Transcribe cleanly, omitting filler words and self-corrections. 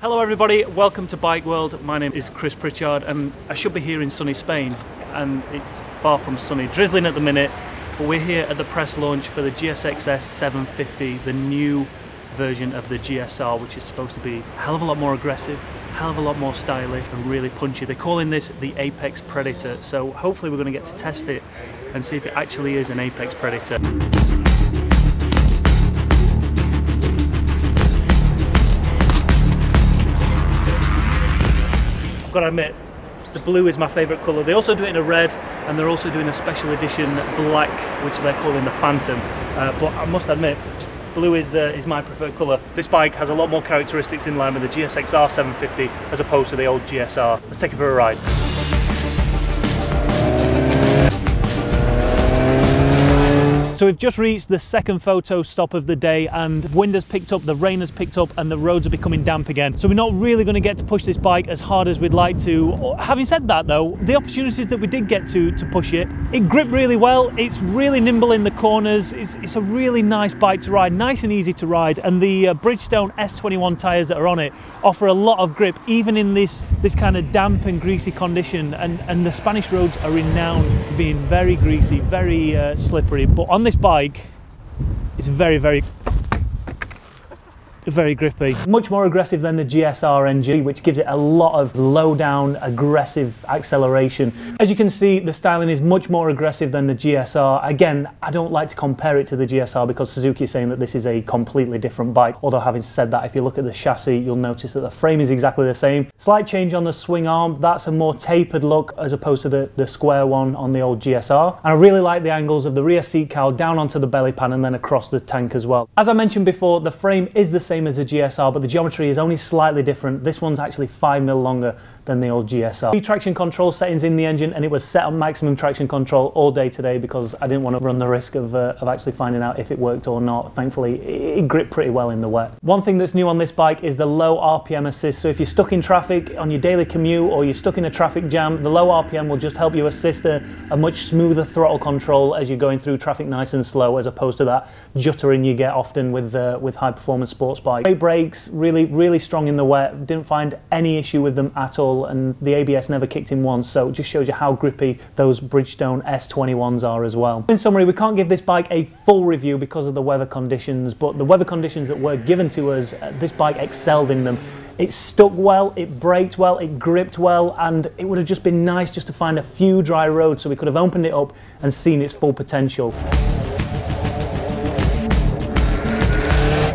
Hello everybody, welcome to Bike World. My name is Chris Pritchard and I should be here in sunny Spain, and it's far from sunny, drizzling at the minute, but we're here at the press launch for the GSX-S 750, the new version of the GSR, which is supposed to be a hell of a lot more aggressive, a hell of a lot more stylish and really punchy. They're calling this the Apex Predator, so hopefully we're going to get to test it and see if it actually is an Apex Predator. I've got to admit, the blue is my favourite colour. They also do it in a red, and they're also doing a special edition black, which they're calling the Phantom. But I must admit, blue is my preferred colour. This bike has a lot more characteristics in line with the GSX-R 750 as opposed to the old GSR. Let's take it for a ride. So we've just reached the second photo stop of the day, and wind has picked up, the rain has picked up, and the roads are becoming damp again. So we're not really going to get to push this bike as hard as we'd like to. Having said that though, the opportunities that we did get to push it, it gripped really well, it's really nimble in the corners, it's a really nice bike to ride, nice and easy to ride, and the Bridgestone S21 tyres that are on it offer a lot of grip, even in this kind of damp and greasy condition, and the Spanish roads are renowned for being very greasy, very slippery, but on this bike it's very grippy. Much more aggressive than the GSR NG, which gives it a lot of low down aggressive acceleration. As you can see, the styling is much more aggressive than the GSR. Again, I don't like to compare it to the GSR because Suzuki is saying that this is a completely different bike. Although having said that, if you look at the chassis, you'll notice that the frame is exactly the same. Slight change on the swing arm, that's a more tapered look as opposed to the square one on the old GSR. And I really like the angles of the rear seat cowl down onto the belly pan and then across the tank as well. As I mentioned before, the frame is the same as the GSR, but the geometry is only slightly different. This one's actually 5mm longer than the old GSR. Traction control settings in the engine, and it was set on maximum traction control all day today because I didn't want to run the risk of actually finding out if it worked or not. Thankfully, it gripped pretty well in the wet. One thing that's new on this bike is the low RPM assist. So if you're stuck in traffic on your daily commute or you're stuck in a traffic jam, the low RPM will just help you assist a much smoother throttle control as you're going through traffic nice and slow, as opposed to that juttering you get often with high performance sports bikes. Great brakes, really strong in the wet. Didn't find any issue with them at all, and the ABS never kicked in once, so it just shows you how grippy those Bridgestone S21s are as well. In summary, we can't give this bike a full review because of the weather conditions, but the weather conditions that were given to us, this bike excelled in them. It stuck well, it braked well, it gripped well, and it would have just been nice just to find a few dry roads so we could have opened it up and seen its full potential.